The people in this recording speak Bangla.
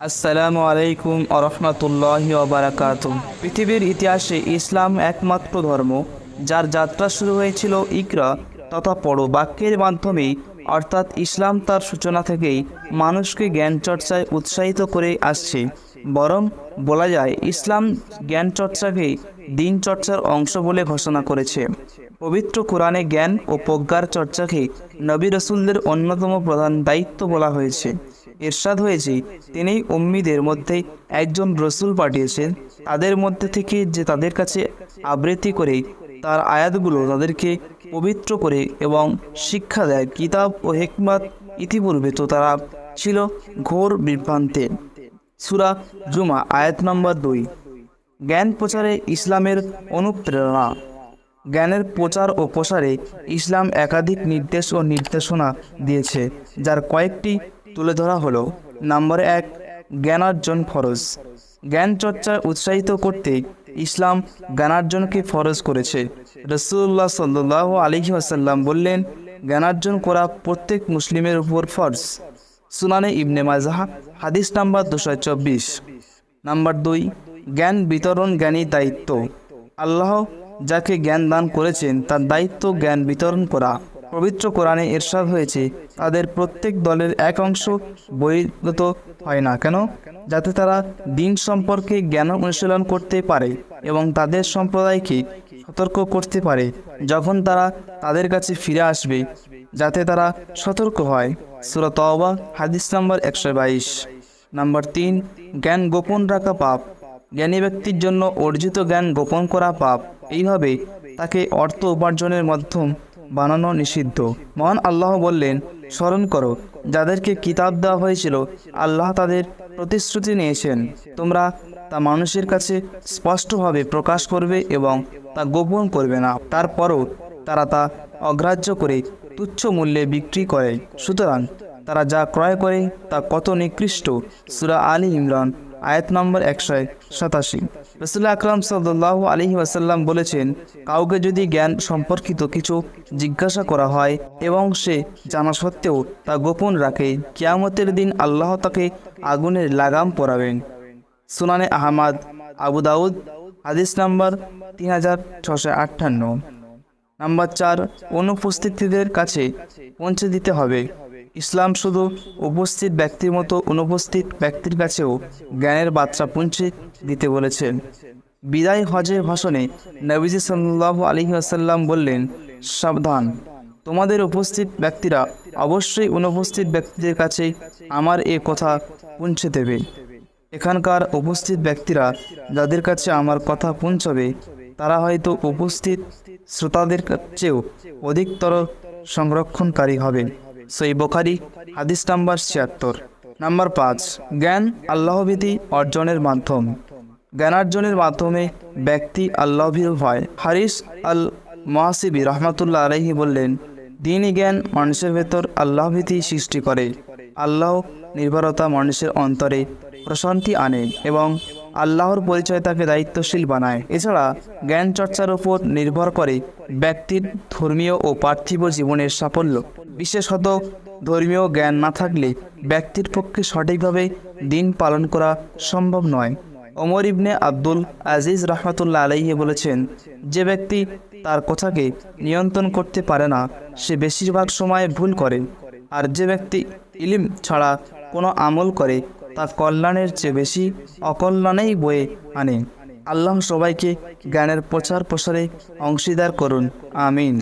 আসসালামু আলাইকুম আরহামতুল্লাহি ওবারাকাতুহ। পৃথিবীর ইতিহাসে ইসলাম একমাত্র ধর্ম যার যাত্রা শুরু হয়েছিল ইকরা তথা পড়ো বাক্যের মাধ্যমে, অর্থাৎ ইসলাম তার সূচনা থেকেই মানুষকে জ্ঞান চর্চায় উৎসাহিত করে আসছে। বরং বলা যায় ইসলাম জ্ঞান চর্চাকে দিন চর্চার অংশ বলে ঘোষণা করেছে। পবিত্র কোরআনে জ্ঞান ও প্রজ্ঞার চর্চাকে নবী রসুলদের অন্যতম প্রধান দায়িত্ব বলা হয়েছে। ইরশাদ হয়েছে, তিনি উম্মীদের মধ্যে একজন রসুল পাঠিয়েছেন, তাদের মধ্যে থেকে যে তাদের কাছে আবৃত্তি করে তার আয়াতগুলো তাদেরকে পবিত্র করে এবং শিক্ষা দেয়। কিতাব ও হিকমত ইতিপূর্বে তো তারা ছিল ঘোর বিভ্রান্তে। সূরা জুমা আয়াত নম্বর 2। জ্ঞান প্রচারে ইসলামের অনুপ্রেরণা। জ্ঞানের প্রচার ও প্রসারে ইসলাম একাধিক নির্দেশ ও নির্দেশনা দিয়েছে, যার কয়েকটি তুলে ধরা হলো। নম্বর 1, জ্ঞানার্জন ফরজ। জ্ঞান চর্চায় উৎসাহিত করতে ইসলাম জ্ঞানার্জনকে ফরজ করেছে। রাসূলুল্লাহ সাল্লাল্লাহু আলাইহি ওয়াসাল্লাম বললেন, জ্ঞানার্জন করা প্রত্যেক মুসলিমের উপর ফরজ। সুনানে ইবনে মাজাহ হাদিস নাম্বার 224। নাম্বার 2, জ্ঞান বিতরণ জ্ঞানী দায়িত্ব। আল্লাহ যাকে জ্ঞান দান করেছেন তার দায়িত্ব জ্ঞান বিতরণ করা। পবিত্র কোরআনে ইরশাদ হয়েছে, তাদের প্রত্যেক দলের এক অংশ বহির্গত হয় না কেন, যাতে তারা দিন সম্পর্কে জ্ঞান অনুশীলন করতে পারে এবং তাদের সম্প্রদায়কে সতর্ক করতে পারে যখন তারা তাদের কাছে ফিরে আসবে, যাতে তারা সতর্ক হয়। সূরা তাওবা হাদিস নাম্বার 122। নাম্বার 3, জ্ঞান গোপন রাখা পাপ। জ্ঞানী ব্যক্তির জন্য অর্জিত জ্ঞান গোপন করা পাপ। এইভাবে তাকে অর্থ উপার্জনের মাধ্যম বানানো নিষিদ্ধ। মহান আল্লাহ বললেন, স্মরণ করো যাদেরকে কিতাব দেওয়া হয়েছিল, আল্লাহ তাদের প্রতিশ্রুতি নিয়েছেন, তোমরা তা মানুষের কাছে স্পষ্টভাবে প্রকাশ করবে এবং তা গোপন করবে না। তারপরও তারা তা অগ্রাহ্য করে তুচ্ছ মূল্যে বিক্রি করে। সুতরাং তারা যা ক্রয় করে তা কত নিকৃষ্ট। সূরা আলী ইমরান আয়াত নম্বর 187। রাসূল আকরাম সাল্লাল্লাহু আলাইহি ওয়াসাল্লাম বলেছেন, কাউকে যদি জ্ঞান সম্পর্কিত কিছু জিজ্ঞাসা করা হয় এবং সে জানা সত্ত্বেও তা গোপন রাখে, কিয়ামতের দিন আল্লাহ তাকে আগুনের লাগাম পরাবেন। সুনানে আহমদ, আবু দাউদ হাদিস নাম্বার 3658। নাম্বার 4, অনুপস্থিতদের কাছে পৌঁছে দিতে হবে। ইসলাম শুধু উপস্থিত ব্যক্তির মতো অনুপস্থিত ব্যক্তির কাছেও জ্ঞানের বার্তা পৌঁছে দিতে বলেছেন। বিদায় হজের ভাষণে নবীজি সাল্লাল্লাহু আলাইহি ওয়াসাল্লাম বললেন, সাবধান, তোমাদের উপস্থিত ব্যক্তিরা অবশ্যই অনুপস্থিত ব্যক্তিদের কাছে আমার এ কথা পৌঁছে দেবে। এখানকার উপস্থিত ব্যক্তিরা যাদের কাছে আমার কথা পৌঁছবে তারা হয়তো উপস্থিত শ্রোতাদের চেয়েও অধিকতর সংরক্ষণকারী হবে। সহিহ বুখারী হাদিস নাম্বার 76। নাম্বার 5, জ্ঞান আল্লাহভীতি অর্জনের মাধ্যম। জ্ঞানার্জনের মাধ্যমে ব্যক্তি আল্লাহভীরু হয়। হারিস আল মুহাসিবি রহমাতুল্লাহ আলাইহি বললেন, দ্বীনি জ্ঞান মানুষের ভেতর আল্লাহভীতি সৃষ্টি করে, আল্লাহ নির্ভরতা মানুষের অন্তরে প্রশান্তি আনে এবং আল্লাহর পরিচয় তাকে দায়িত্বশীল বানায়। এছাড়া জ্ঞান চর্চার উপর নির্ভর করে ব্যক্তির ধর্মীয় ও পার্থিব জীবনের সাফল্য। বিশেষত ধর্মীয় জ্ঞান না থাকলে ব্যক্তির পক্ষে সঠিকভাবে দিন পালন করা সম্ভব নয়। ওমর ইবনে আব্দুল আজিজ রহমাতুল্লাহ আলাইহি বলেছেন, যে ব্যক্তি তার কথাকে নিয়ন্ত্রণ করতে পারে না সে বেশিরভাগ সময় ভুল করে, আর যে ব্যক্তি ইলম ছাড়া কোনো আমল করে তা কল্যাণের চেয়ে বেশি অকল্যাণেই বয়ে আনে। আল্লাহ সবাইকে জ্ঞানের প্রচার প্রসারে অংশীদার করুন, আমিন।